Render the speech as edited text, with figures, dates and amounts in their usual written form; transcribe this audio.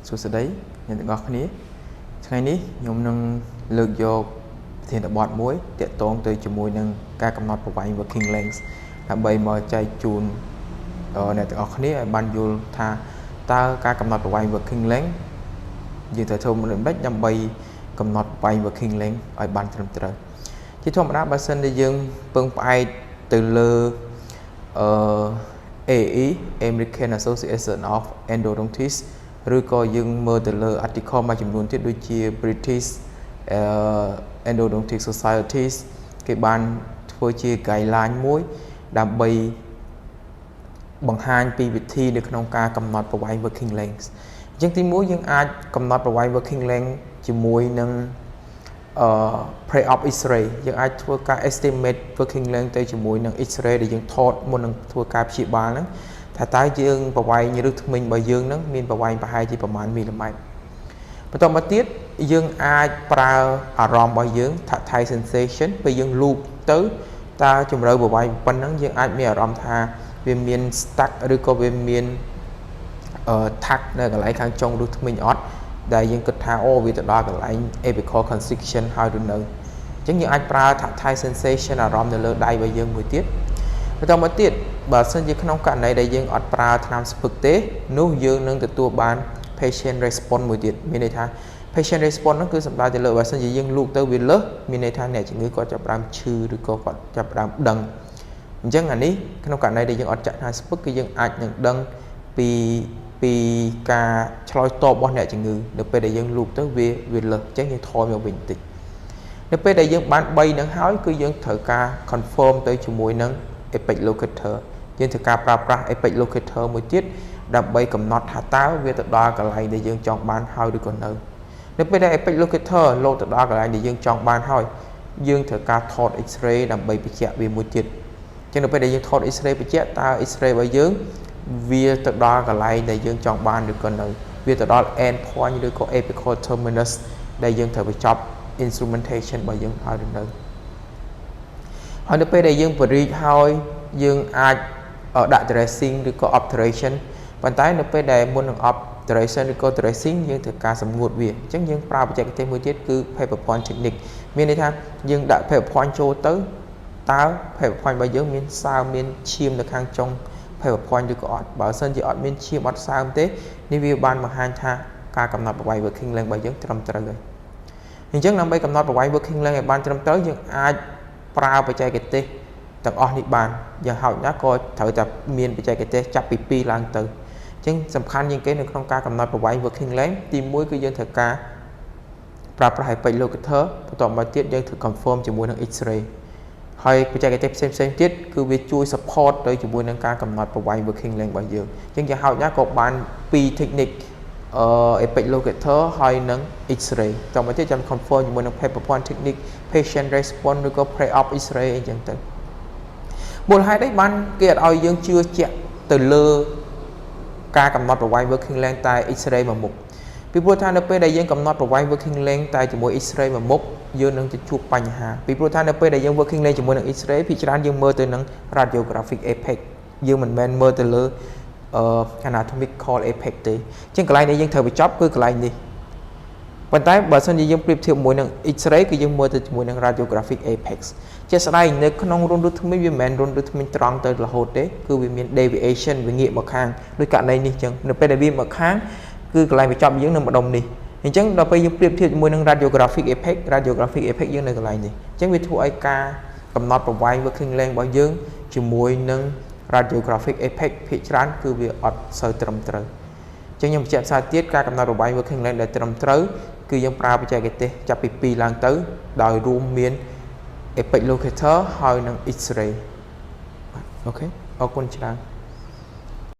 សួស្តីអ្នកទាំងអស់គ្នាថ្ងៃនេះខ្ញុំនឹងលើកយកប្រធានបទមួយទាក់ទងទៅជាមួយនឹងការកំណត់ប្រវែង working length ដើម្បីមកចែកជូនអ្នកទាំងអស់គ្នាឲ្យបានយល់ថាតើការកំណត់ប្រវែង working length យើងត្រូវធ្វើមិនបាច់ដើម្បីកំណត់ប្រវែង working length ឲ្យបានត្រឹមត្រូវជាធម្មតាបើសិនជាយើងពឹងផ្អែកទៅលើAE American Association of Endodontists ឬក៏យើងមើលទៅលើ article មួយចំនួនទៀតដូចជា British Endodontic Societies គេបានធ្វើជា guideline មួយដើម្បីបង្ហាញពីវិធីនៅក្នុងការកំណត់ប្រវែង working length អញ្ចឹងទីមួយយើងអាចកំណត់ប្រវែង working length ជាមួយនឹងpre-op X-ray យើងអាចធ្វើការ estimate working length ទៅជាមួយនឹង X-ray ដែលយើងថតមុននឹងធ្វើការព្យាបាលហ្នឹងថាតើយើងប្រវែងឬធ្មេញរបស់យើងហ្នឹងមានប្រវែងប្រហែលជាប្រមាណមីលីម៉ែត្របន្តមកទៀតយើងអាចប្រើអារម្មណ៍របស់យើង tactile sensation ពេលយើងលូកទៅតើជម្រៅប្រវែងប៉ុណ្ណឹងយើងអាចមានអារម្មណ៍ថាវាមាន stuck ឬក៏វាមានថាក់នៅកន្លែងខាងចុងឬធ្មេញអត់ដែលយើងគិតថាអូវាទៅដល់កន្លែង apical constriction ហើយឬនៅអញ្ចឹងយើងអាចប្រើ tactile sensation អារម្មណ៍នៅលើដៃរបស់យើងមួយទៀតបន្តមកទៀតបើសិនជាក្នុងករណីដែលយើងអត់ប្រើថ្នាំស្ពឹកទេនោះយើងនឹងទទួលបាន patient response មួយទៀតមានន័យថា patient response ហ្នឹងគឺសំដៅទៅលើបើសិនជាយើងលូកទៅវាលើសមានន័យថាអ្នកជំងឺគាត់ចាប់ផ្ដើមឈឺឬក៏គាត់ចាប់ផ្ដើមដឹងអញ្ចឹងអានេះក្នុងករណីដែលយើងអត់ចាក់ថ្នាំស្ពឹកគឺយើងអាចនឹងដឹងពីការឆ្លើយតបរបស់អ្នកជំងឺនៅពេលដែលយើងលូកទៅវាលើសអញ្ចឹងយើងថយមកវិញបន្តិចនៅពេលដែលយើងបាន3នឹងហើយគឺយើងត្រូវការ confirm ទៅជាមួយនឹង apex locator យើងត្រូវការប្រើប្រាស់ apex locator មួយទៀតដើម្បីកំណត់ថាតើវាទៅដល់កន្លែងដែលយើងចង់បានហើយឬក៏នៅពេលដែល apex locator លោតទៅដល់កន្លែងដែលយើងចង់បានហើយយើងត្រូវការថត X-ray ដើម្បីបញ្ជាក់វាមួយទៀតអញ្ចឹងនៅពេលដែលយើងថត X-ray បញ្ជាក់តើ X-ray របស់យើងវាទៅដល់កន្លែងដែលយើងចង់បានឬក៏វាទៅដល់ end point ឬក៏ apical terminus ដែលយើងត្រូវបញ្ចប់ instrumentation របស់យើងហើយឬហើយនៅពេលដែលយើងបរិយាហើយយើងអាចដាក់ dressing ឬក៏ obturation ប៉ុន្តែនៅពេលដែលមុននឹង obturation ឬក៏ dressing យើងត្រូវការសម្ងួតវាអញ្ចឹងយើងប្រើបច្ចេកទេសមួយទៀតគឺ paper point technique មានន័យថាយើងដាក់ paper point ចូលទៅតើ paper point របស់យើងមានសើមមានឈាមនៅខាងចុង paper point ឬក៏អត់បើសិនជាអត់មានឈាមអត់សើមទេនេះវាបានបង្ហាញថាការកំណត់ប្រវែង working length របស់យើងត្រឹមត្រូវហើយអញ្ចឹងដើម្បីកំណត់ប្រវែង working length ឲ្យបានត្រឹមត្រូវយើងអាចប្រើបច្ចេកទេសទាំងអស់នេះបានយ៉ាងហោចណាស់ក៏ត្រូវតែមានបច្ចេកទេសចាប់ពី2ឡើងទៅអញ្ចឹងសំខាន់ជាងគេនៅក្នុងការកំណត់ប្រវែង working length ទី1គឺយើងត្រូវការប្រើប្រាស់ apex locator បន្ទាប់មកទៀតយើងត្រូវ confirm ជាមួយនឹង X-ray ហើយបច្ចេកទេសផ្សេងទៀតគឺវាជួយ support ទៅជាមួយនឹងការកំណត់ប្រវែង working length របស់យើងអញ្ចឹងយ៉ាងហោចណាស់ក៏បាន2 technique apex locator ហើយនឹង X-ray តោះមកទៀតចាំ confirm ជាមួយនឹង paper point technique patient response ឬក៏ pre-op X-ray អីចឹងទៅមូលហេតុអីបានគេអត់ឲ្យយើងជឿជាក់ទៅលើការកំណត់ប្រវែង working length តែ X-ray មួយមុខពីព្រោះថានៅពេលដែលយើងកំណត់ប្រវែង working length តែជាមួយ X-ray មួយមុខយើងនឹងជួបបញ្ហាពីព្រោះថានៅពេលដែលយើង working length ជាមួយនឹង X-ray ភាគច្រើនយើងមើលទៅនឹង radiographic apex យើងមិនមែនមើលទៅលើ anatomical apex ទេអញ្ចឹងកន្លែងដែលយើងត្រូវបញ្ចប់គឺកន្លែងនេះប៉ុន្តែបើសិនជាយើងប្រៀបធៀបជាមួយនឹង X-ray គឺយើងមើលទៅជាមួយនឹង radiographic apex ជាស្ដែងនៅក្នុងរន្ធឬធ្មេញវាមិនមែនរន្ធឬធ្មេញត្រង់ទៅរហូតទេគឺវាមាន deviation វាងាកមកខាងដូចករណីនេះអញ្ចឹងនៅពេលដែលវាមកខាងគឺកន្លែងបញ្ចប់យើងនៅម្ដុំនេះអញ្ចឹងដល់ពេលយើងប្រៀបធៀបជាមួយនឹង radiographic apex យើងនៅកន្លែងនេះអញ្ចឹងវាធ្វើឲ្យការកំណត់ប្រវែង working length របស់យើងជាមួយនឹង radiographic apex ភាគច្រើនគឺវាអត់សូវត្រឹមត្រូវអញ្ចឹងខ្ញុំបញ្ជាក់ផ្សាយទៀតការកំណត់ប្រវែង working length ដែលត្រឹមត្រូវគឺយើងប្រើបច្ចេកទេសចាប់ពី2ឡើងទៅដោយរួមមាន apex locator ហើយនិង X-ray អូខេអរគុណច្រើន